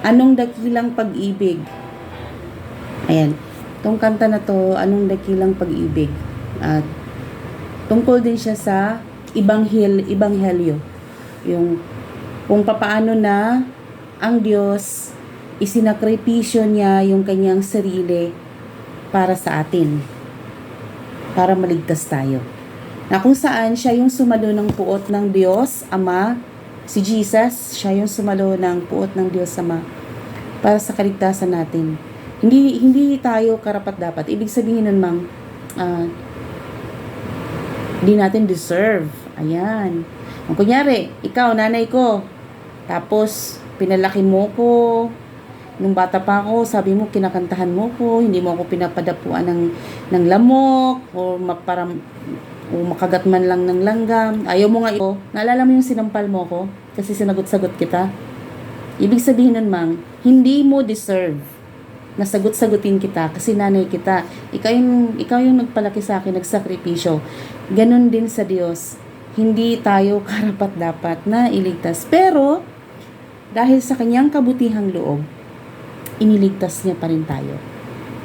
Anong dakilang pag-ibig? Ayan. Itong kanta na to, anong dakilang pag-ibig? At tungkol din siya sa ibanghelyo. Yung kung papaano na ang Diyos isinakripisyo niya yung kanyang sarili para sa atin. Para maligtas tayo. Na kung saan siya yung sumalo ng puot ng Diyos Ama, si Jesus, siya yung sumalo ng puot ng Diyos Ama para sa kaligtasan natin. Hindi tayo karapat-dapat. Ibig sabihin nun, Mang, di natin deserve. Ayan. Kung kunyari, ikaw, nanay ko, tapos pinalaki mo ko, nung bata pa ako, sabi mo, kinakantahan mo ko, hindi mo ako pinapadapuan ng lamok, o makagat man lang ng langgam. Ayaw mo nga ito. Naalala mo yung sinampal mo ko? Kasi sinagot-sagot kita. Ibig sabihin nun, Mang, hindi mo deserve na sagot-sagutin kita kasi nanay kita. Ikaw yung nagpalaki sa akin, nagsakripisyo. Ganon din sa Diyos. Hindi tayo karapat-dapat na iligtas. Pero, dahil sa kanyang kabutihang loob, iniligtas niya pa rin tayo.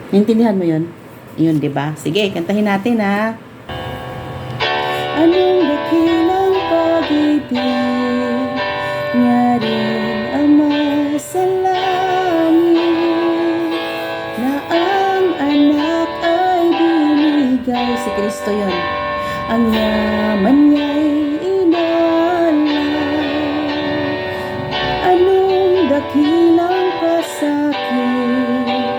Naintindihan mo yun? Yun, diba? Sige, kantahin natin, ha? Anong dakilang pag-ibig niya rin, Ama sa langit, na ang anak ay binigay. Si Kristo yun. Ang yaman niya'y inalay. Anong dakilang pasakit,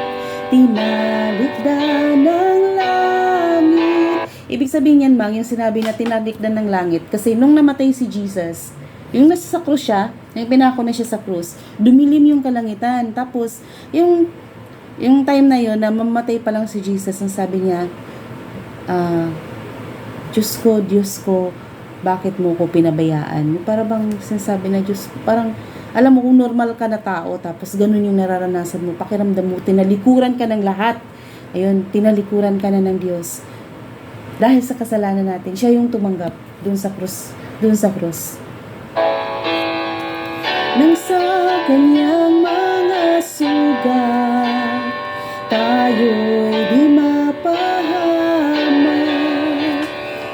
tinalikdan ng langit. Ibig sabihin yan, Mang, yung sinabi na tinalikdan ng langit. Kasi nung namatay si Jesus, yung nasa sa krus siya, yung pinako na siya sa krus, dumilim yung kalangitan. Tapos, yung time na yun, na mamatay pa lang si Jesus, ang sabi niya, Diyos ko, bakit mo ko pinabayaan? Para bang sinasabi na Diyos, parang, alam mo kung normal ka na tao, tapos ganun yung nararanasan mo, pakiramdam mo, tinalikuran ka ng lahat. Ayun, tinalikuran ka na ng Diyos. Dahil sa kasalanan natin, siya yung tumanggap dun sa krus. Nang sa kanyang mga sugat, tayo'y di mapahamak.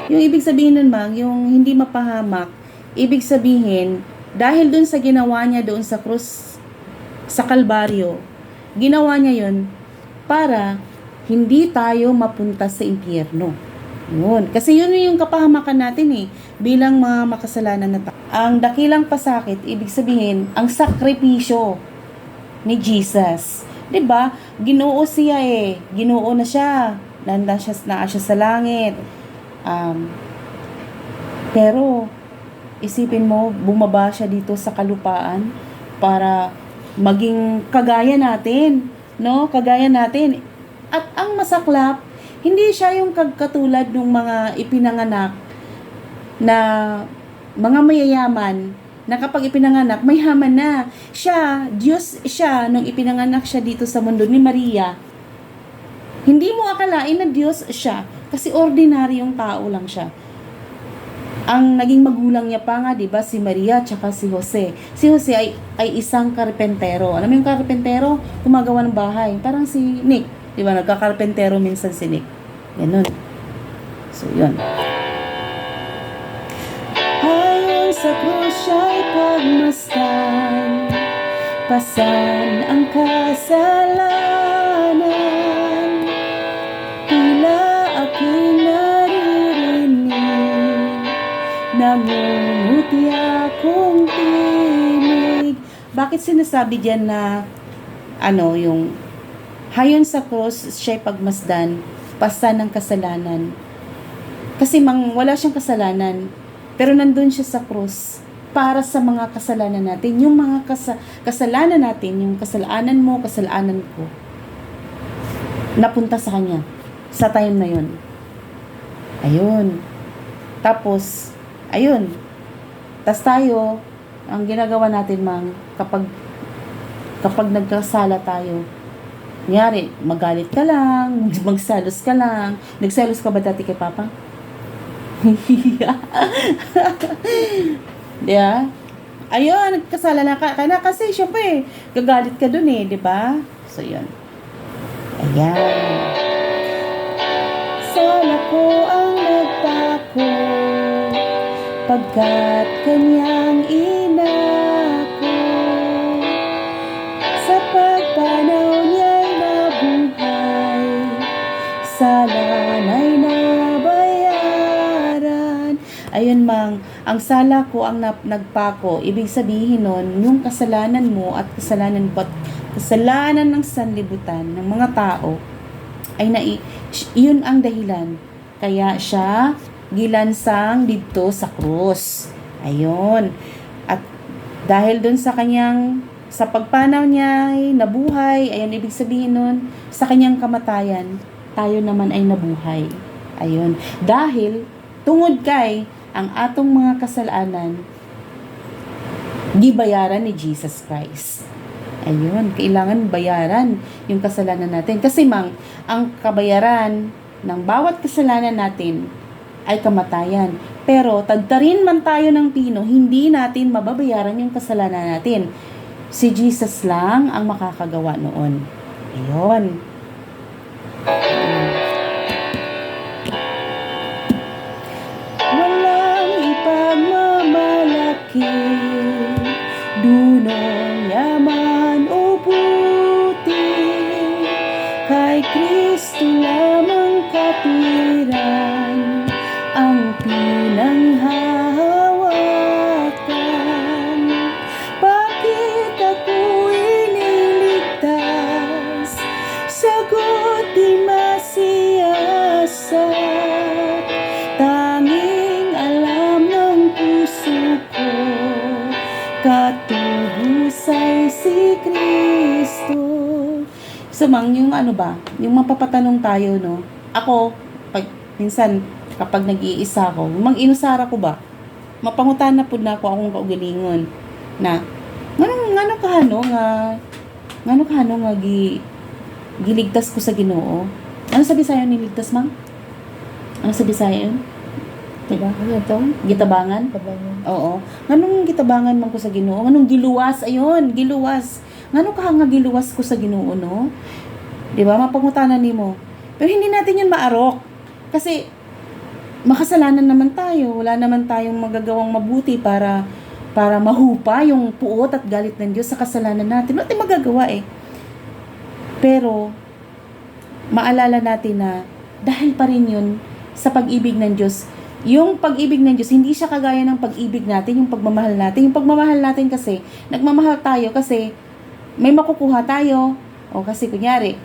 Yung ibig sabihin nun, Mang, yung hindi mapahamak, ibig sabihin, dahil dun sa ginawa niya doon sa krus, sa Kalbaryo, ginawa niya yun para hindi tayo mapunta sa impyerno. Yun. Kasi yun yung kapahamakan natin bilang mga makasalanan na tao. Ang dakilang pasakit, ibig sabihin, ang sakripisyo ni Jesus. 'Di ba? Ginoo siya Ginoo na siya. Nanda siya sa langit. Pero isipin mo, bumaba siya dito sa kalupaan para maging kagaya natin, no? Kagaya natin. At ang masaklap, hindi siya yung katulad ng mga ipinanganak na mga mayayaman na kapag ipinanganak, may haman na. Siya, Diyos siya, nung ipinanganak siya dito sa mundo ni Maria, hindi mo akalain na Diyos siya kasi ordinaryong tao lang siya. Ang naging magulang niya pa nga, 'di ba, si Maria tsaka si Jose. Si Jose ay isang karpentero. Alam mo yung karpentero, gumagawa ng bahay. Parang si Nick, 'di ba, nagkakarpentero minsan si Nick. Ganun. So, 'yun. Ayon sa krus siya'y pagmasdan, pasan ang kasalanan. Tila aking naririnig, nangunguti akong tinig. Bakit sinasabi diyan na yung hayon sa krus siya'y pagmasdan, pasan ng kasalanan? Kasi wala siyang kasalanan, pero nandun siya sa krus para sa mga kasalanan natin. Yung mga kasalanan natin, yung kasalanan mo, kasalanan ko, napunta sa kanya sa time na yun. Ayun. Tapos, ayun. Tas tayo, ang ginagawa natin, Mang, kapag nagkasala tayo, kunyari, magalit ka lang, magsalos ka lang. Nagsalos ka ba dati kay Papa? Yeah. Ayun, nagkasala ka na kasi syempre, gagalit ka dun eh, di ba? So, yun. Ayan. Sala ko ang nagpako, pagkat kanyang inako. Sa pagpanaw niya'y nabuhay, sala na'y nabayaran. Ayun mang, ang sala ko ang nagpako, ibig sabihin nun, yung kasalanan mo at kasalanan ko at kasalanan ng sanlibutan ng mga tao ay yun ang dahilan kaya siya gilansang dito sa krus. Ayun. At dahil dun sa pagpanaw niya ay nabuhay, ayun ibig sabihin nun, sa kanyang kamatayan, tayo naman ay nabuhay. Ayun. Dahil tungod kay ang atong mga kasalanan gibayaran ni Jesus Christ. Ayun, kailangan bayaran yung kasalanan natin. Kasi ang kabayaran ng bawat kasalanan natin ay kamatayan. Pero tagtarin man tayo ng pino, hindi natin mababayaran yung kasalanan natin. Si Jesus lang ang makakagawa noon. Ayun. Walang ipagmamalaki, dunong yaman o buti, kay Kristo lamang katwiran ang pinanghahawakan. Bakit ako iniligtas? Sagot di masiyasat, tanging alam ng puso ko, katubusay si Kristo. So, yung yung mapapatanong tayo, no? Ako, minsan, kapag nag-iisa ko, inusara ko ba? Mapangutana po na ako akong kaugalingon na, ngano kahano nga giligtas ko sa Ginoo? Ano sa Bisaya niligtas, ma'am? Ano sa Bisaya yun? Diba? Ano ito? Gitabangan? Tabangan. Oo. Nganong gitabangan man ko sa Ginoo? Nganong giluwas? Ayun, giluwas. Ngano ka nga giluwas ko sa Ginoo, no? 'Di ba? Mapangutanan nimo. Pero hindi natin 'yun maarok. Kasi makasalanan naman tayo. Wala naman tayong magagawang mabuti para mahupa yung puot at galit ng Diyos sa kasalanan natin. Wala tayong magagawa eh. Pero maalala natin na dahil pa rin 'yun sa pag-ibig ng Diyos. Yung pag-ibig ng Diyos, hindi siya kagaya ng pag-ibig natin, yung pagmamahal natin. Yung pagmamahal natin kasi, nagmamahal tayo kasi may makukuha tayo. O kasi kunyari,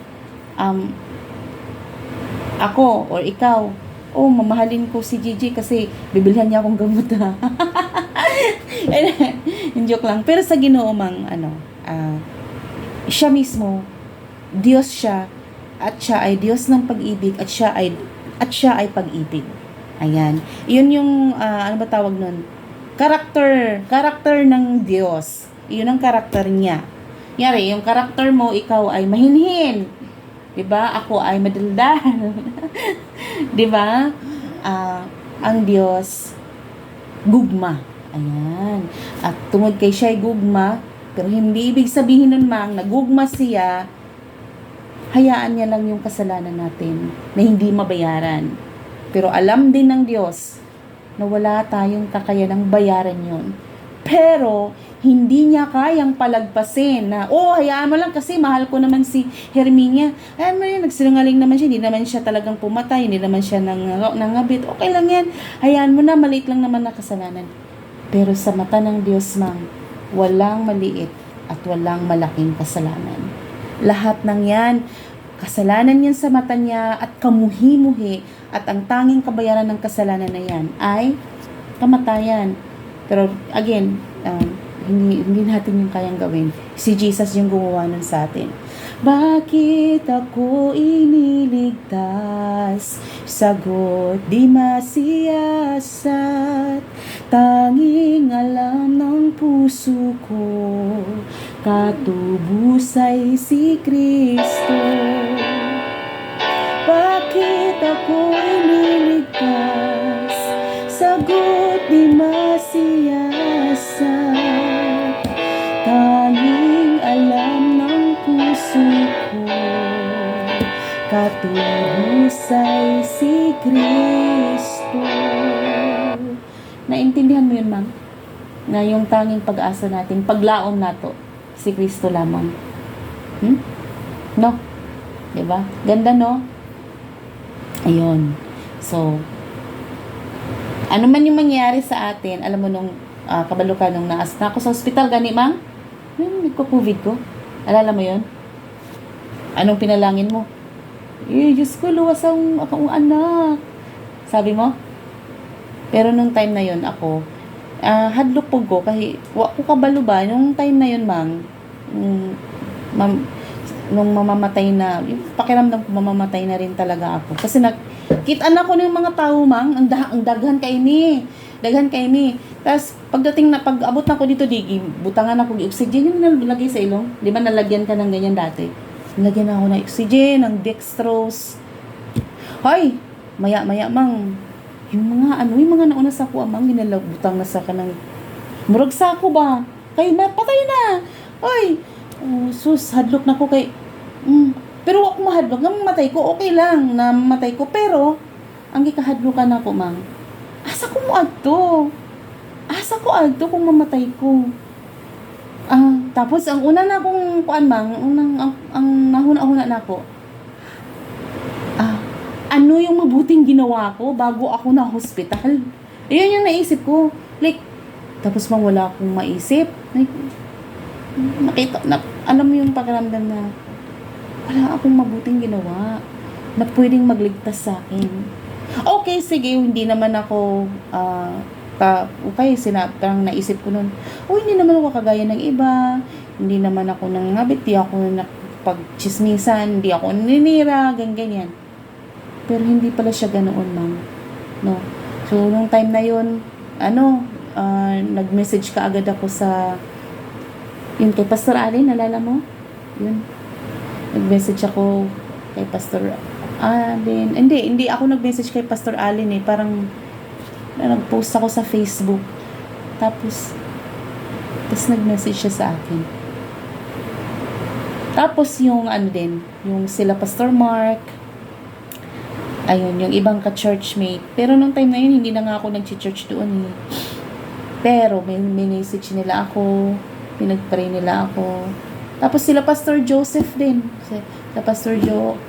ako or ikaw, mamahalin ko si Gigi kasi bibilhan niya akong gamot ha. Joke lang. Pero sa Ginoo siya mismo, Diyos siya, at siya ay Diyos ng pag-ibig, at siya ay pag-ibig. Ayan. Yun yung, ano ba tawag nun? Karakter ng Diyos. Yun ang karakter niya. Yari, yung karakter mo, ikaw ay mahinhin. Diba? Ako ay madaldal. Diba? Ang Diyos, gugma. Ayan. At tungod kay siya ay gugma, pero hindi ibig sabihin nun nagugma siya, hayaan niya lang yung kasalanan natin na hindi mabayaran. Pero alam din ng Diyos na wala tayong kakayanang bayaran yun. Pero, hindi niya kayang palagpasin na, hayaan mo lang kasi mahal ko naman si Herminia. Hayaan mo yun, nagsinungaling naman siya, hindi naman siya talagang pumatay, hindi naman siya nangabit. Okay lang yan. Hayaan mo na, maliit lang naman na kasalanan. Pero sa mata ng Diyos, walang maliit at walang malaking kasalanan. Lahat ng yan, kasalanan yan sa mata niya at kamuhi-muhi, at ang tanging kabayaran ng kasalanan na yan ay kamatayan. Pero again, hindi natin yung kayang gawin. Si Jesus yung gumawa nun sa atin. Bakit ako iniligtas? Sagot di masiyasat, tanging alam ng puso ko, katubusay si Kristo. Bakit ako iniligtas? Sagot di masiyasat, Matuhusay si Kristo. Naintindihan mo yun, ma'am? Na yung tanging pag-asa natin, paglaom nato, si Kristo lamang. No? Diba? Ganda, no? Ayun. So, ano man yung mangyari sa atin, alam mo nung kabalo ka nung naas na ako sa ospital, gani, ma'am? Nagko-COVID ko. Alala mo yun? Anong pinalangin mo? Diyos ko, luwas ang akong anak. Sabi mo? Pero nung time na yun, ako, hadlok po ko, kahit, ko kabalo ba, nung time na yun, ma'am, nung mamamatay na, yung pakiramdam ko, mamamatay na rin talaga ako. Kasi kita na ko ng mga tao, ma'am, ang daghan kay ni. Daghan kay ni. Tapos, pag-abot na ko dito, butangan ako ng oxygen, yung nalagay sa ilong. Di ba nalagyan ka ng ganyan dati? Nalagyan ako ng oxygen, ng dextrose. Hoy, maya-maya, mang, yung mga nauna sa ako, amang, ginalabutang na sa kanang, murag sa ako ba? Kay, patay na. Hoy, sus, hadlok na ko kay, pero ako mahadlok, namamatay ko, okay lang, namamatay ko, pero, ang gikahadlokan ako, mang, asa ko mo adto kung mamatay ko. Tapos, ang una na akong, ang nahuna-huna na ako, ano yung mabuting ginawa ko bago ako na hospital? Ayun yung naisip ko. Like, tapos mang wala akong maisip. Like, alam mo yung pakiramdam na wala akong mabuting ginawa na pwedeng magligtas sa akin. Okay, sige, hindi naman ako parang naisip ko nun, hindi naman ako kagaya ng iba, hindi naman ako nangabit, di ako nakapagchismisan, hindi ako ninira, ganyan. Pero hindi pala siya ganoon, ma'am. No? So, nung time na yun, nag-message ka agad ako sa, yun kay Pastor Allen, nalala mo? Yun. Nag-message ako kay Pastor Allen. Hindi ako nag-message kay Pastor Allen parang nag-post ako sa Facebook. Tapos nag-message siya sa akin. Tapos yung yung sila Pastor Mark, ayun, yung ibang ka-churchmate. Pero nung time na yun, hindi na nga ako nag-church doon. Pero may message nila ako, pinag-pray nila ako. Tapos sila Pastor Joseph din. Sila Pastor Joe.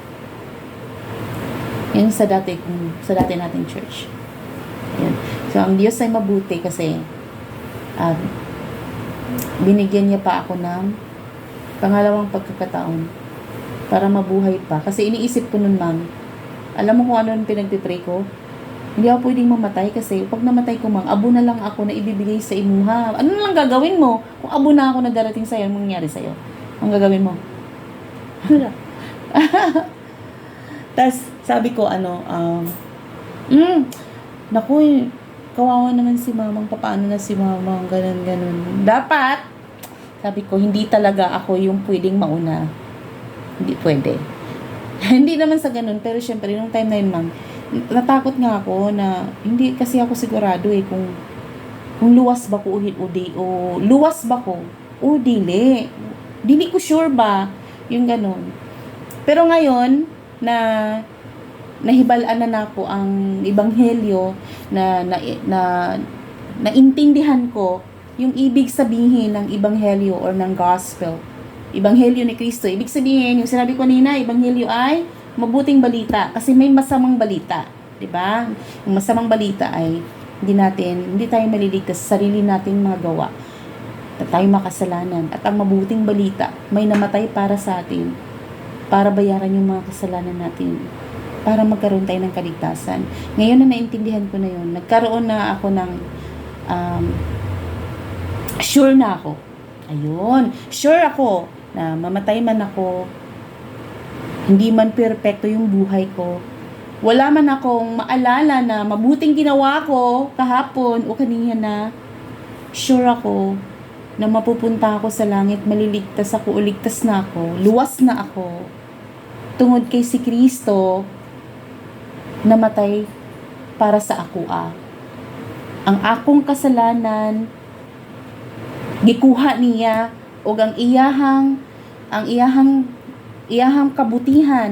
Yun sa dati nating church. Yun. So, ang Diyos ay mabuti kasi binigyan niya pa ako ng pangalawang pagkakataon para mabuhay pa. Kasi iniisip ko nun, ma'am, alam mo kung ano yung pinagpipray ko? Hindi ako pwedeng mamatay kasi pag namatay ko, ma'am, abo na lang ako na ibibigay sa imuha. Ano lang gagawin mo? Kung abo na ako na darating sa'yo, anong mangyari sa'yo? Ang gagawin mo? Tapos, sabi ko, naku, kawawa naman si mamang, paano na si mamang, ganun. Dapat, sabi ko, hindi talaga ako yung pwedeng mauna. Hindi pwede. Hindi naman sa ganun, pero syempre, nung time na yun, ma'am, natakot nga ako na, hindi kasi ako sigurado kung luwas ba ko o luwas ba ko o dili. Dili ko sure ba, yung ganun. Pero ngayon, na nahibalaan na ako ang ebanghelyo na naintindihan ko yung ibig sabihin ng ebanghelyo or ng gospel. Ebanghelyo ni Kristo. Ibig sabihin, yung sinabi ko kanina, ebanghelyo ay mabuting balita kasi may masamang balita, 'di ba? Yung masamang balita ay hindi tayo maliligtas sa sarili nating mga gawa. Tayo makasalanan. At ang mabuting balita, may namatay para sa atin para bayaran yung mga kasalanan natin, para magkaroon tayo ng kaligtasan. Ngayon na naintindihan ko na yun, nagkaroon na ako ng sure na ako. Ayun, sure ako na mamatay man ako, hindi man perpekto yung buhay ko, wala man akong maalala na mabuting ginawa ko kahapon o kanina na, sure ako na mapupunta ako sa langit, maliligtas ako o ligtas na ako, luwas na ako, tungod kay si Kristo namatay para sa ako. Ang akong kasalanan gikuha niya o ang iyahang kabutihan,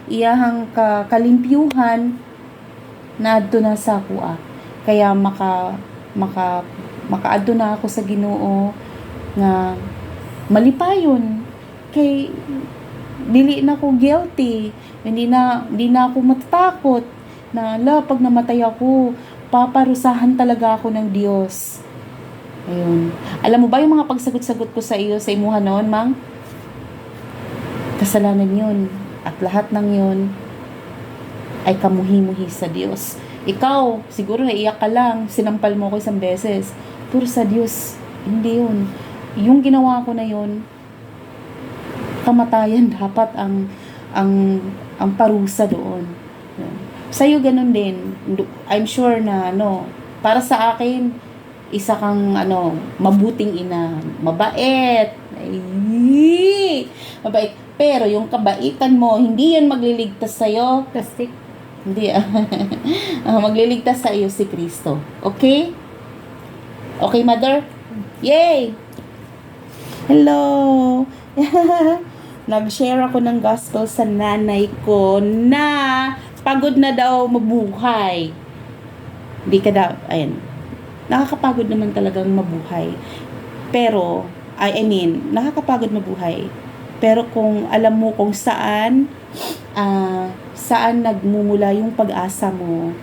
iyahang kalimpyuhan na adto na sa kuha. Kaya makaadto na ako sa Ginoo nga malipayon kay dili na ko guilty, hindi na ako matatakot na pag namatay ako paparusahan talaga ako ng Diyos. Ayun. Alam mo ba yung mga pagsagot-sagot ko sa iyo sa imuha noon, Mang? Kasalanan yun. At lahat ng yun ay kamuhi-muhi sa Diyos. Ikaw, siguro naiyak ka lang, sinampal mo ko isang beses. Pero sa Diyos, hindi yun. Yung ginawa ko na yun, kamatayan dapat ang parusa doon. Yun. Sa'yo ganun din. I'm sure na para sa akin, isa kang mabuting ina, mabait. Ay, mabait. Pero yung kabaitan mo, hindi yan magliligtas sa'yo. Plastic. Hindi magliligtas sa iyo si Kristo. Okay? Okay, Mother? Yay! Hello! Nag-share ako ng gospel sa nanay ko na pagod na daw mabuhay. Hindi ka daw, ayun. Nakakapagod naman talagang mabuhay. Pero, I mean, nakakapagod mabuhay. Pero kung alam mo kung saan nagmumula yung pag-asa mo,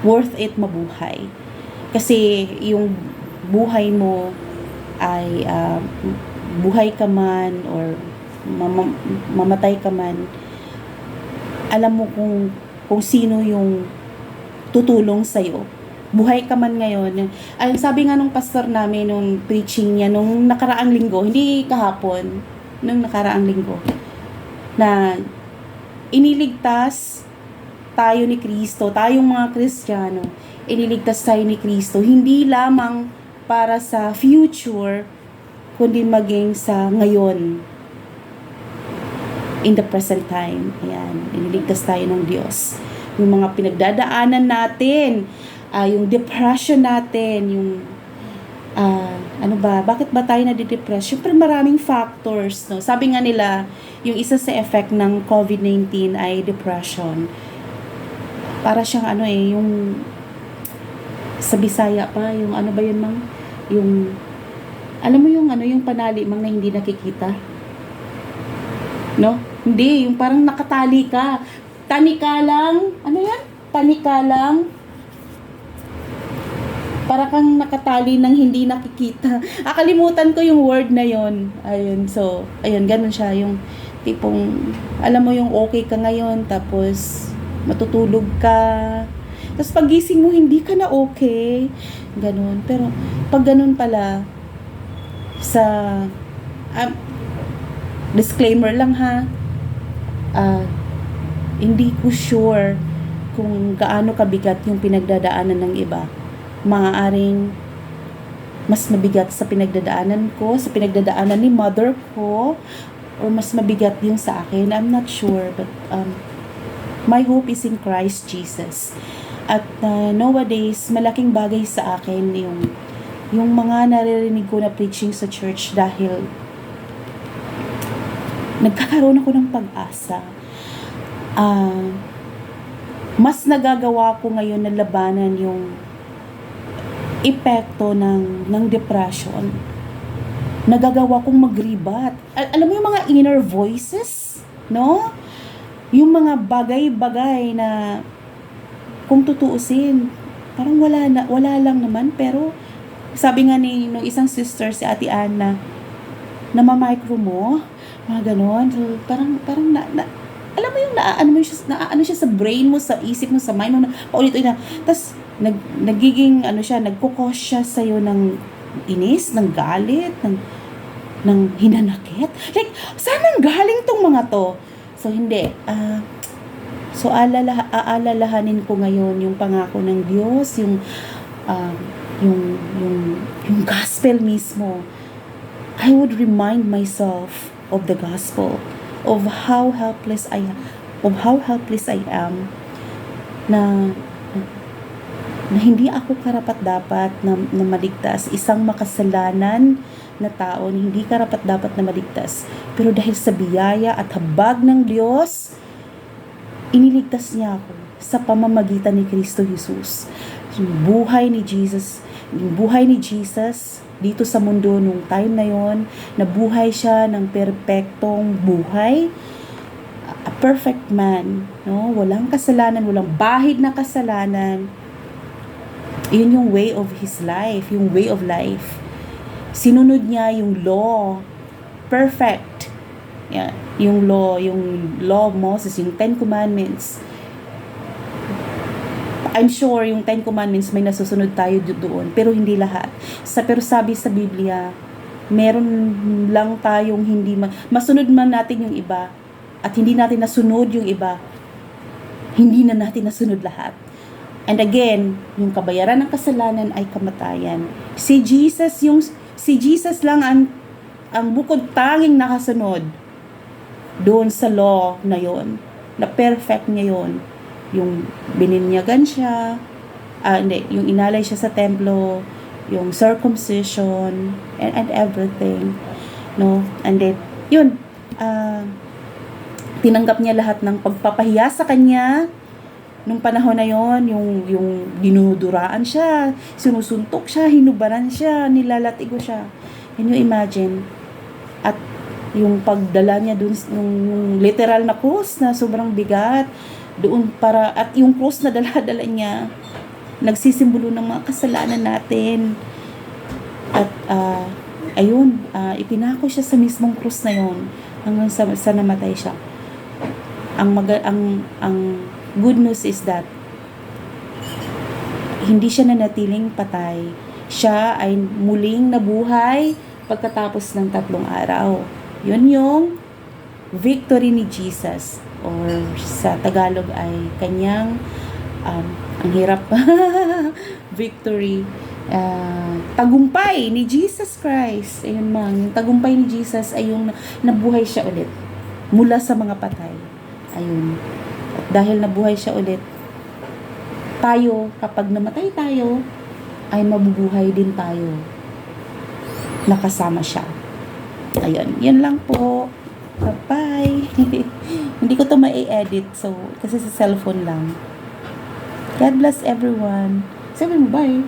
worth it mabuhay. Kasi yung buhay mo ay buhay ka man or mamatay ka man, alam mo kung sino yung tutulong sa'yo. Buhay ka man ngayon. Ang sabi nga nung pastor namin nung preaching niya nung nakaraang linggo, hindi kahapon, nung nakaraang linggo, na iniligtas tayo ni Kristo, tayong mga Kristiyano, iniligtas tayo ni Kristo, hindi lamang para sa future, kundi maging sa ngayon, in the present time. Ayan, iniligtas tayo ng Diyos. Yung mga pinagdadaanan natin, yung depression natin, yung bakit ba tayo nadidepress? Siyempre maraming factors, no? Sabi nga nila, yung isa sa effect ng COVID-19 ay depression. Para siyang yung sa Bisaya pa, yung ba yun, Mang? Yung, alam mo yung panali, Mang, na hindi nakikita? No? Hindi, yung parang nakatali ka. Tani ka lang, Tani ka lang, para kang nakatali ng hindi nakikita. Akalimutan ko yung word na yon. Ayun, so, ayun, ganun siya. Yung tipong, alam mo yung okay ka ngayon, tapos matutulog ka. Tapos pagising mo, hindi ka na okay. Ganun. Pero, pag ganun pala, disclaimer lang ha, hindi ko sure kung gaano kabigat yung pinagdadaanan ng iba. Maaaring mas mabigat sa pinagdadaanan ko, sa pinagdadaanan ni mother ko, or mas mabigat yung sa akin. I'm not sure, but my hope is in Christ Jesus. At nowadays, malaking bagay sa akin yung mga naririnig ko na preaching sa church dahil nagkakaroon ako ng pag-asa. Mas nagagawa ko ngayon na labanan yung epekto ng depression. Nagagawa kong magribat. Alam mo yung mga inner voices, no? Yung mga bagay-bagay na kung tutuusin, parang wala lang naman, pero sabi nga ni no isang sister, si Ate Anna, na ma-micro mo, mga ganon. So, parang alam mo yung naano siya sa brain mo, sa isip mo, sa mind mo, na paulit-ulit na. Tapos nagiging nagkukos siya sa iyo ng inis, ng galit, ng hinanakit. Like, saan ang galing tong mga to? So hindi. So aalalahanin ko ngayon yung pangako ng Diyos, yung gospel mismo. I would remind myself of the gospel, of how helpless I am, na hindi ako karapat-dapat na maligtas, isang makasalanan na tao na hindi karapat-dapat na maligtas. Pero dahil sa biyaya at habag ng Diyos, iniligtas niya ako sa pamamagitan ni Kristo Jesus. Yung buhay ni Jesus dito sa mundo nung time na yon, nabuhay siya ng perpektong buhay. A perfect man, no? Walang kasalanan, walang bahid na kasalanan. Yun yung way of his life, yung way of life. Sinunod niya yung law, perfect. Yeah, yung law of Moses, yung 10 Commandments. I'm sure yung 10 Commandments may nasusunod tayo doon, pero hindi lahat. Pero sabi sa Biblia, meron lang tayong hindi masunod man natin yung iba, at hindi natin nasunod yung iba, hindi na natin nasunod lahat. And again, yung kabayaran ng kasalanan ay kamatayan. Si Jesus lang ang bukod tanging nakasunod doon sa law na yon, na perfect niya yon. Yung bininyagan siya, yung inalay siya sa templo, yung circumcision, and everything, no? And then, yun, tinanggap niya lahat ng pagpapahiya sa kanya nung panahon na yon, yung dinuduraan siya, sinusuntok siya, hinubaran siya, nilalatigo siya. Can you imagine? At yung pagdala niya dun, yung literal na cross na sobrang bigat, doon at yung cross na dala-dala niya, nagsisimbolo ng mga kasalanan natin. At ayun, ipinako siya sa mismong cross na yon hanggang sa namatay siya. Ang good news is that hindi siya nanatiling patay. Siya ay muling nabuhay pagkatapos ng 3 araw. Yun yung victory ni Jesus, or sa Tagalog ay kanyang ang hirap victory, tagumpay ni Jesus Christ. Ayun yung tagumpay ni Jesus ay yung nabuhay siya ulit mula sa mga patay. Ayun. At dahil nabuhay siya ulit, tayo, kapag namatay tayo, ay mabubuhay din tayo. Nakasama siya. Ayun. Yan lang po. Bye-bye. Hindi ko to ma-edit. So, kasi sa cellphone lang. God bless everyone. Sabi mo, bye.